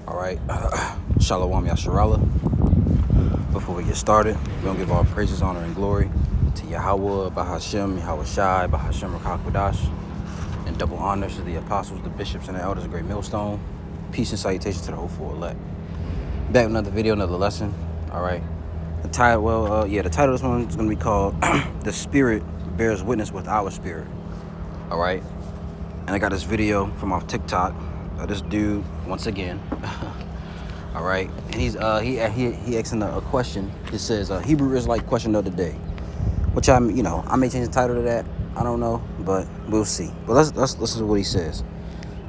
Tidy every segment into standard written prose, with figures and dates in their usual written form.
All right. Shalom Yasharala. Before we get started, we're going to give all praises, honor, and glory to Yahweh, Bahashem, Yahweh Shai, Bahashem, Rakakwadash, and double honors to the apostles, the bishops, and the elders of Great Millstone. Peace and salutations to the hopeful elect. Back with another video, another lesson. All right. The title of this one is going to be called The Spirit Bears Witness with Our Spirit. All right. And I got this video from off TikTok. This dude, once again, all right, and he asking a question. It says Hebrew Israelite question of the day, which I may change the title to that. I don't know, but we'll see. But let's listen to what he says.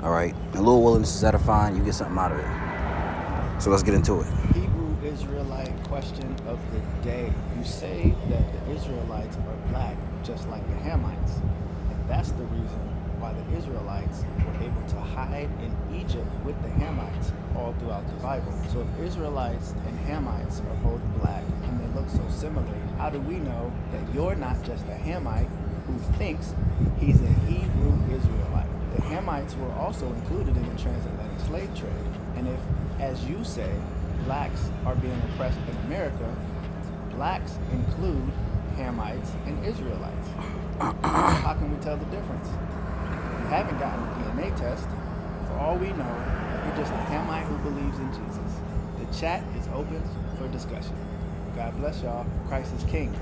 All right, a little willingness is edifying. You get something out of it. So let's get into it. Hebrew Israelite question of the day. You say that the Israelites are black, just like the Hamites, and that's the reason why the Israelites were able to hide in Egypt with the Hamites all throughout the Bible. So if Israelites and Hamites are both black and they look so similar, how do we know that you're not just a Hamite who thinks he's a Hebrew Israelite? The Hamites were also included in the transatlantic slave trade. And if, as you say, blacks are being oppressed in America, blacks include Hamites and Israelites. How can we tell the difference? You haven't gotten a DNA test. For all we know, you're just a Hamite who believes in Jesus. The chat is open for discussion. God bless y'all. Christ is King.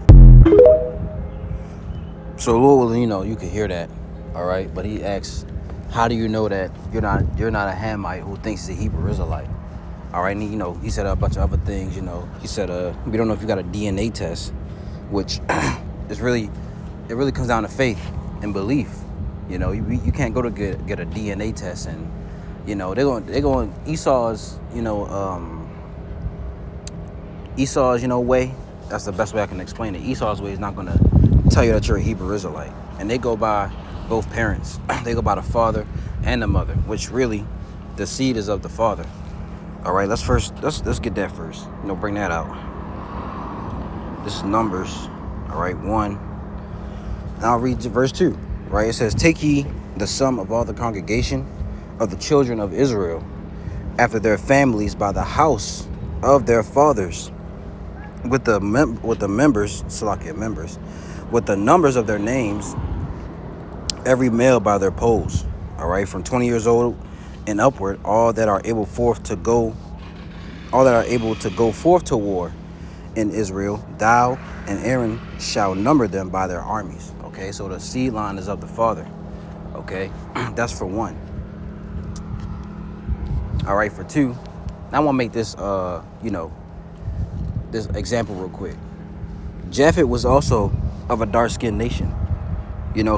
So Lord, you can hear that, all right. But he asks, how do you know that you're not a Hamite who thinks he's a Hebrew Israelite? All right, and he said a bunch of other things. He said we don't know if you got a DNA test, which it really comes down to faith and belief. You can't go to get a DNA test, and they're going Esau's way. That's the best way I can explain it. Esau's way is not going to tell you that you're a Hebrew Israelite, and they go by both parents. They go by the father and the mother, which really the seed is of the father. All right, let's get that first. Bring that out. This is Numbers. All right, 1. And I'll read verse 2. Right, it says, "Take ye the sum of all the congregation of the children of Israel, after their families, by the house of their fathers, with the members, with the numbers of their names, every male by their polls. All right, from 20 years old and upward, all that are able to go forth to war in Israel, thou and Aaron shall number them by their armies." Okay, so the seed line is of the father. Okay, that's for 1. All right, for 2, I want to make this this example real quick. Japhet was also of a dark-skinned nation.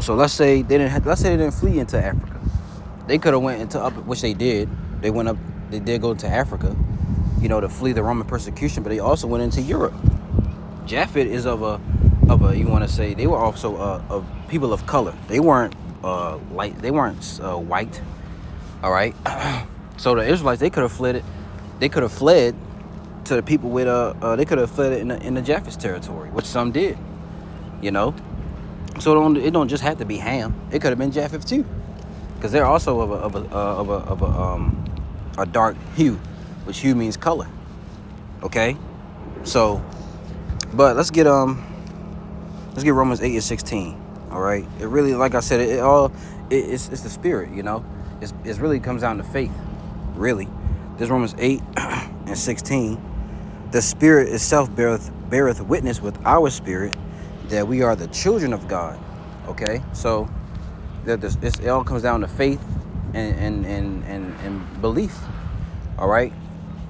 So let's say they didn't flee into Africa. They could have went into which they did. They did go into Africa, to flee the Roman persecution, but they also went into Europe. Japhet is of a you want to say they were also of people of color. They weren't light. They weren't white. All right. So the Israelites, they could have fled to the people with they could have fled in the Japheth's territory, which some did. So it don't just have to be Ham. It could have been Japheth too, because they're also of a dark hue, which hue means color. Okay. So, but let's get Romans 8:16. All right. It really, like I said, it's the spirit. It really comes down to faith. Really, this Romans 8:16. The Spirit itself beareth witness with our spirit that we are the children of God. Okay, so it all comes down to faith and belief. All right,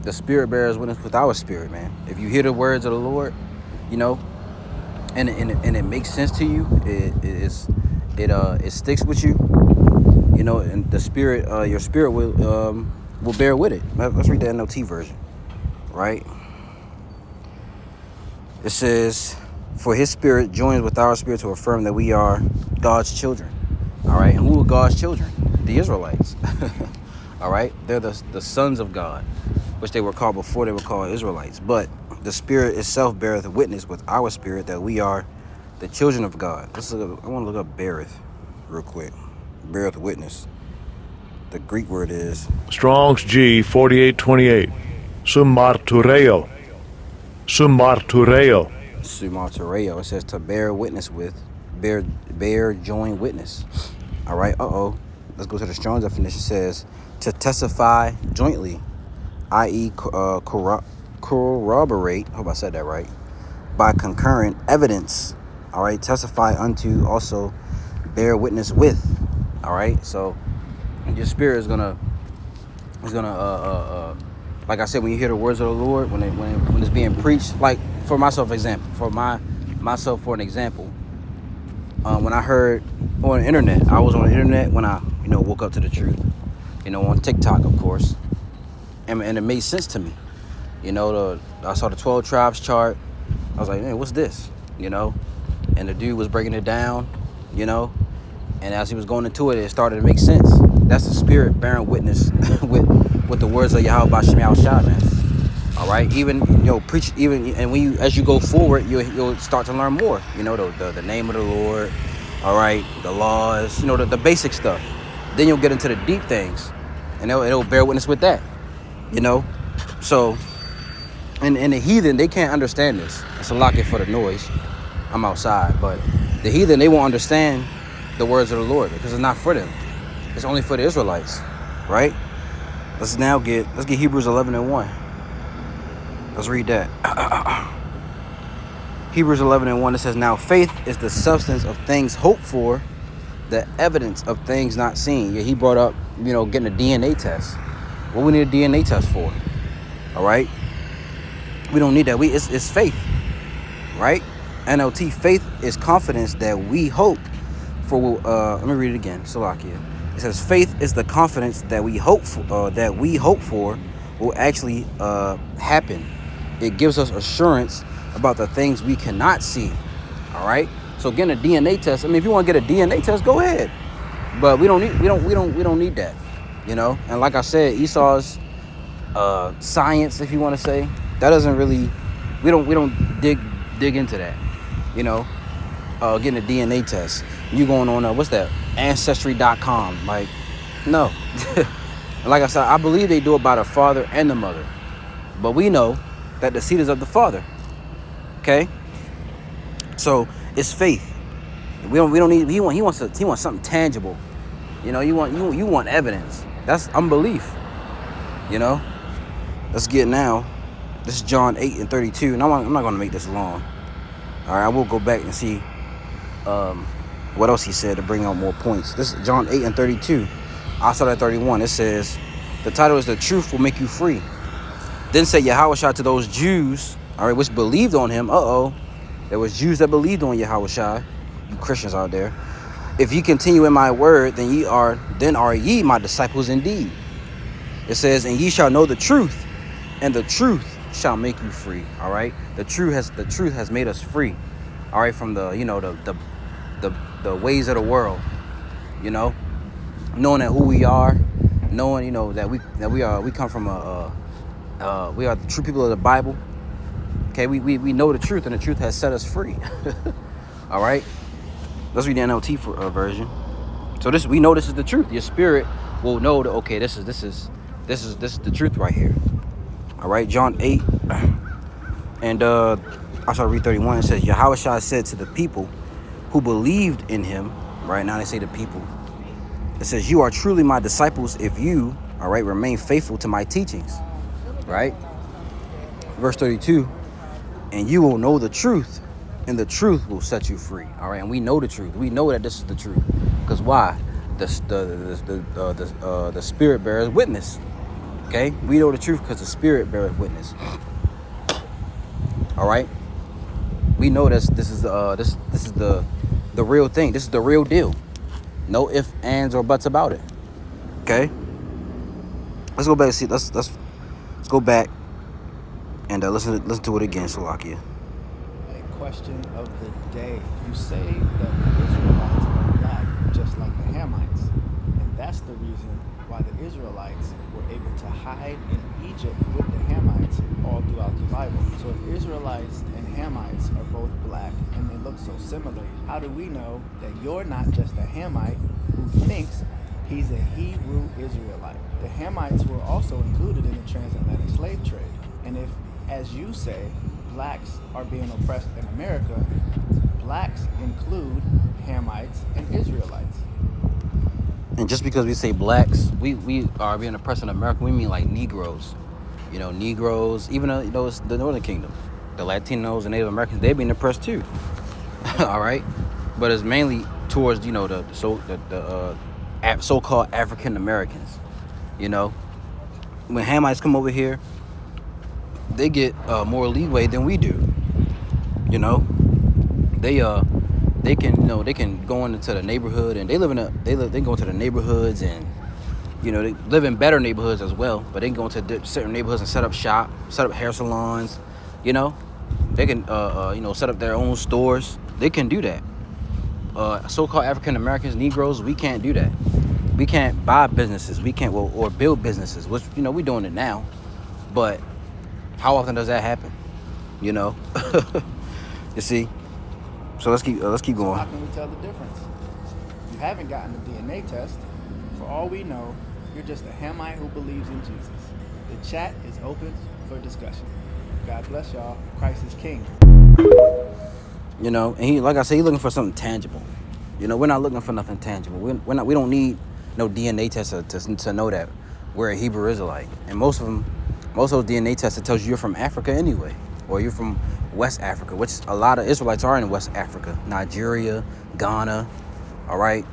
the Spirit bears witness with our spirit, man. If you hear the words of the Lord, and it makes sense to you, it sticks with you, and the spirit, your spirit will bear with it. Let's read the NLT version, right? It says, "For his spirit joins with our spirit to affirm that we are God's children." All right, and who are God's children? The Israelites. All right, they're the sons of God, which they were called before they were called Israelites. But the Spirit itself beareth witness with our spirit that we are the children of God. I want to look up beareth real quick. Beareth witness. the Greek word is. Strong's G 4828. Sumartureo. Sumartureo. Sumartureo. It says to bear witness with, bear joint witness. All right. Let's go to the Strong's definition. It says to testify jointly, i.e., corroborate. I hope I said that right. By concurrent evidence. All right. Testify unto, also bear witness with. All right. So your spirit is gonna like I said, when you hear the words of the Lord, when it's being preached, like for myself, for an example, when I heard on the internet, I was on the internet when I, woke up to the truth, on TikTok, of course, and it made sense to me. I saw the 12 tribes chart. I was like, man, what's this? And the dude was breaking it down, and as he was going into it, it started to make sense. That's the spirit bearing witness with the words of Yahweh B'Shem Yahushua, man. All right, even preach, and when as you go forward, you'll start to learn more. The name of the Lord. All right, the laws. The basic stuff. Then you'll get into the deep things, and it'll bear witness with that. So, and the heathen, they can't understand this. It's a locket for the noise. I'm outside, but the heathen, they won't understand the words of the Lord because it's not for them. It's only for the Israelites, right? Let's get Hebrews 11:1. Let's read that. Hebrews 11:1, it says, now faith is the substance of things hoped for, the evidence of things not seen. Yeah, he brought up, getting a DNA test. What we need a DNA test for? All right? We don't need that. It's faith, right? NLT, faith is confidence that we hope for. Let me read it again. Salakia. It says, faith is the confidence that we hope for will actually happen. It gives us assurance about the things we cannot see. All right. So getting a DNA test. I mean, if you want to get a DNA test, go ahead. But we don't need that. And like I said, Esau's science, if you want to say, that doesn't really. We don't dig into that. Getting a DNA test. You going on what's that? Ancestry.com. Like, no. And like I said, I believe they do it by the father and the mother. But we know that the seed is of the father. Okay? So it's faith. We don't need. He wants something tangible. You want evidence. That's unbelief. Let's get now. This is John 8:32, and I'm not going to make this long. All right, I will go back and see what else he said to bring out more points. This is John 8:32. I start at 31. It says, the title is "The Truth Will Make You Free." Then said Yahushua to those Jews, all right, which believed on him. There was Jews that believed on Yahushua. You Christians out there. If ye continue in my word, then are ye my disciples indeed. It says, and ye shall know the truth, and the truth shall make you free. All right, the truth has made us free. All right, from the the ways of the world. Knowing that who we are, knowing that we come from we are the true people of the Bible. Okay, we know the truth, and the truth has set us free. All right, let's read the NLT version. So we know this is the truth. Your spirit will know that, okay, this is the truth right here. All right, John 8, and I shall read 31. It says, Yahushua said to the people who believed in him. Right now they say the people. It says, you are truly my disciples if you, all right, remain faithful to my teachings. Right? Verse 32, and you will know the truth, and the truth will set you free. All right, and we know the truth. We know that this is the truth. Because why? The spirit bears witness. Okay, we know the truth because the spirit bears witness. All right, we know this is the real thing. This is the real deal. No ifs, ands, or buts about it. Okay, let's go back and see. Let's go back and listen to it again, Salakia. A question of the day. You say that the Israelites are black, just like the Hamites, and that's the reason why the Israelites were able to hide in Egypt with the Hamites all throughout the Bible. So if Israelites and Hamites are both black and they look so similar, how do we know that you're not just a Hamite who thinks He's a Hebrew Israelite. The Hamites were also included in the transatlantic slave trade. And if, as you say, blacks are being oppressed in America, blacks include Hamites and Israelites. And just because we say blacks, we are being oppressed in America, we mean like Negroes. You know, Negroes, even it's the Northern Kingdom, the Latinos and Native Americans, they're being oppressed too. All right, but it's mainly towards the so-called African Americans. You know, when Hamites come over here, they get more leeway than we do. You know, they can go into the neighborhood, and they go into the neighborhoods, and they live in better neighborhoods as well. But they can go into certain neighborhoods and set up hair salons. You know, they can set up their own stores. They can do that. So-called African Americans, Negroes, we can't do that. We can't buy businesses. We can't or build businesses, which we're doing it now. But how often does that happen? You see. So let's keep going. So how can we tell the difference? You haven't gotten a DNA test. For all we know, you're just a Hamite who believes in Jesus. The chat is open for discussion. God bless y'all. Christ is King. And he, like I said, he's looking for something tangible. We're not looking for nothing tangible. We don't need no DNA test to know that we're a Hebrew Israelite. And most of those DNA tests, it tells you you're from Africa anyway, or you're from West Africa, which a lot of Israelites are in West Africa, Nigeria, Ghana. All right,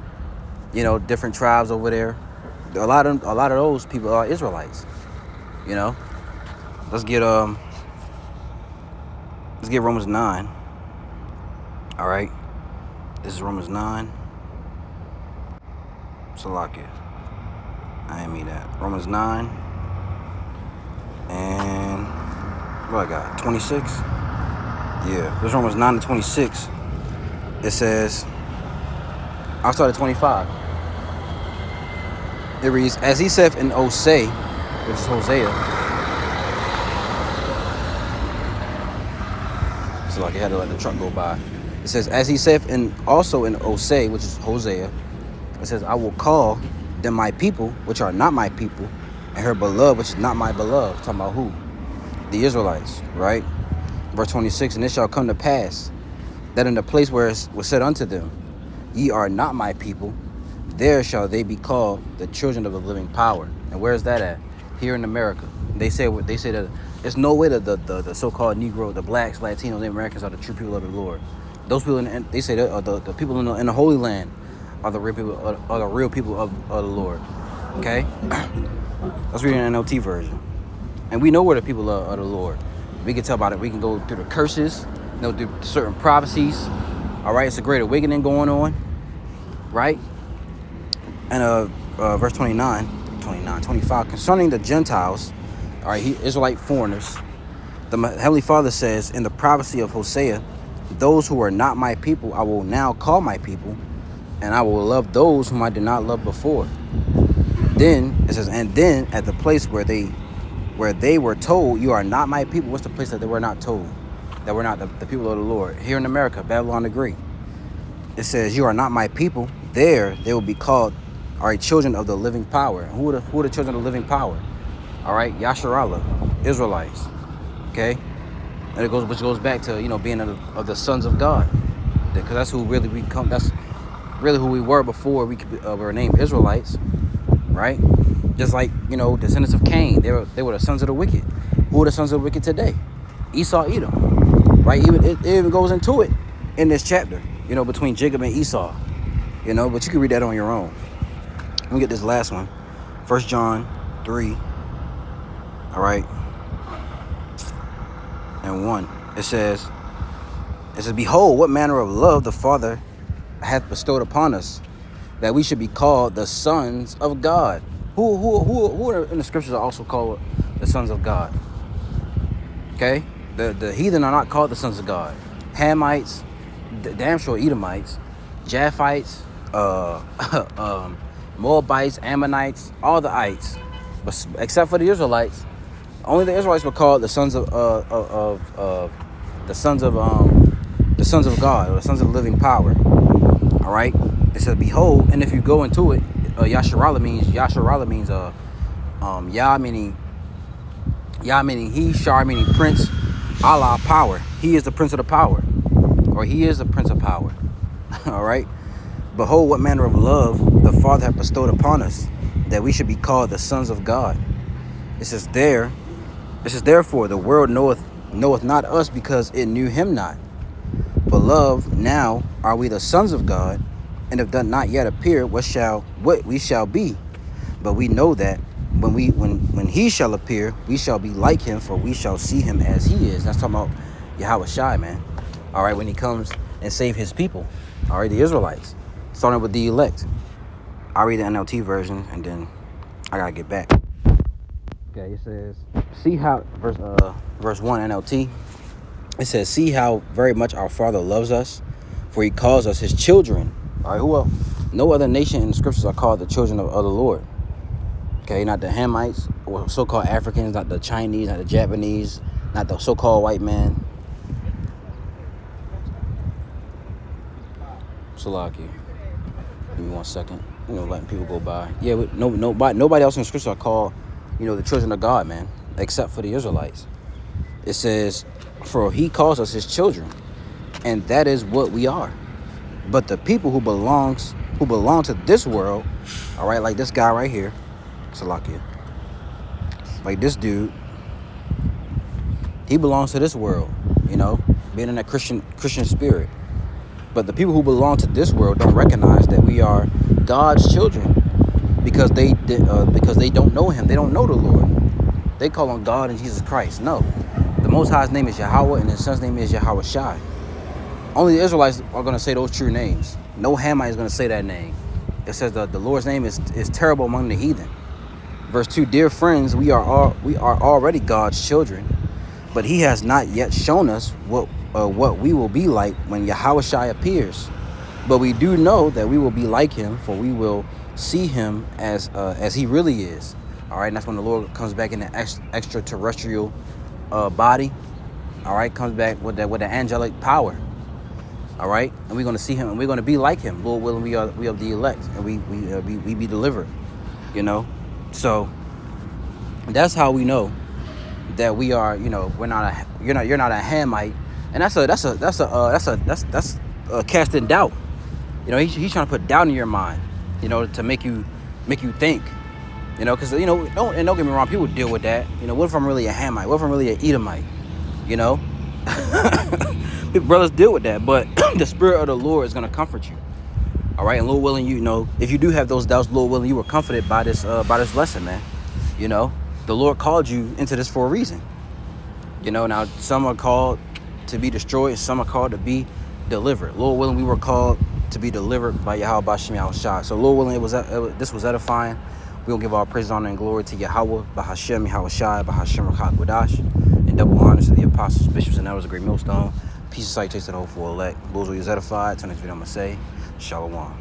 different tribes over there. A lot of those people are Israelites. Let's get Romans 9. All right, this is Romans 9. Salakia. I ain't mean that. Romans 9. And what I got? 26? Yeah, this is Romans 9 to 26. It says, I'll start at 25. It reads, as he saith in Hosea, which is Hosea. So like, I had to let the truck go by. It says, as he saith also in Hosea, which is Hosea, it says, I will call them my people, which are not my people, and her beloved, which is not my beloved. Talking about who? The Israelites, right? Verse 26, and it shall come to pass that in the place where it was said unto them, ye are not my people, there shall they be called the children of the living power. And where is that at? Here in America. They say that there's no way that the so-called Negro, the blacks, Latinos, and Americans are the true people of the Lord. Those people, they say that the people in the Holy Land are the real people of the Lord. Okay, let's read an NLT version, and we know where the people are of the Lord. We can tell about it. We can go through the curses, through certain prophecies. All right, it's a great awakening going on, right? And verse 25, concerning the Gentiles, all right, Israelite foreigners, the Heavenly Father says in the prophecy of Hosea, those who are not my people, I will now call my people, and I will love those whom I did not love before. Then it says, and then at the place where they were told, you are not my people. What's the place that they were not told? That we're not the people of the Lord. Here in America, Babylon the Great. It says, you are not my people. There they will be called, all right, children of the living power. Who are the children of the living power? All right, Yasharallah, Israelites. Okay, and which goes back to being of the sons of God, because that's who really we come. That's really who we were before we were named Israelites, right? Just like descendants of Cain, they were the sons of the wicked. Who are the sons of the wicked today? Esau, Edom, right? It even goes into it in this chapter, between Jacob and Esau, But you can read that on your own. Let me get this last one, 1 John 3. All right. And 1. It says, behold, what manner of love the Father hath bestowed upon us, that we should be called the sons of God. Who in the scriptures are also called the sons of God? Okay? The heathen are not called the sons of God. Hamites, damn sure Edomites, Japhites, Moabites, Ammonites, all the ites, but except for the Israelites. Only the Israelites were called the sons of God, or the sons of the living power. All right. It says, behold, and if you go into it, Yasharallah means Yah meaning he, Shar meaning prince, Allah power. He is the prince of the power, or he is the prince of power. All right. Behold, what manner of love the Father hath bestowed upon us, that we should be called the sons of God. It says therefore the world knoweth not us, because it knew him not. Beloved, now are we the sons of God, and if doth not yet appear what we shall be. But we know that when he shall appear, we shall be like him, for we shall see him as he is. That's talking about Yahweh Shai, man. All right, when he comes and save his people. All right, the Israelites, starting with the elect. I'll read the NLT version, and then I gotta get back. Okay, it says, see how, verse 1 NLT, it says, see how very much our Father loves us, for he calls us his children. All right, who else? No other nation in the scriptures are called the children of the Lord. Okay, not the Hamites, or so-called Africans, not the Chinese, not the Japanese, not the so-called white man. Salaki. Give me 1 second. Letting people go by. Yeah, but nobody else in the scripture are called, the children of God, man, except for the Israelites. It says, for he calls us his children, and that is what we are. But the people who belong to this world, all right, like this guy right here, Salakia, like this dude, he belongs to this world, being in that Christian spirit. But the people who belong to this world don't recognize that we are God's children, because they don't know him. They don't know the Lord. They call on God and Jesus Christ. No, the Most High's name is Yahweh, and his son's name is Yahweh Shai. Only the Israelites are going to say those true names. No Hamite is going to say that name. It says the Lord's name is terrible among the heathen. Verse 2, dear friends, we are already God's children, but he has not yet shown us what we will be like when Yahweh Shai appears. But we do know that we will be like him, for we will see him as he really is. All right, and that's when the Lord comes back in the extraterrestrial body. All right, comes back with the angelic power. All right, and we're going to see him, and we're going to be like him. Lord willing, we are the elect, and we be delivered. So that's how we know that we are. We're not you're not a Hamite, and that's casting doubt. He's trying to put doubt in your mind, to make you think, because don't get me wrong, people deal with that. What if I'm really a Hamite? What if I'm really an Edomite? People, brothers deal with that, but the Spirit of the Lord is going to comfort you. All right, and Lord willing, if you do have those doubts, Lord willing, you were comforted by this lesson, man. The Lord called you into this for a reason. Now some are called to be destroyed, some are called to be delivered. Lord willing, we were called to be delivered by Yahweh Bashim Yahushua. So Lord willing, this was edifying. We'll give all praise, honor, and glory to Yahweh, Bahashem, Yahushua, Bahashem Rakak Wadash, and double honors to the apostles, bishops, and elders of Great Millstone. Peace and sight, taste of the hope for elect. Those who is edified. Till next video, I'm going to say, Shalom.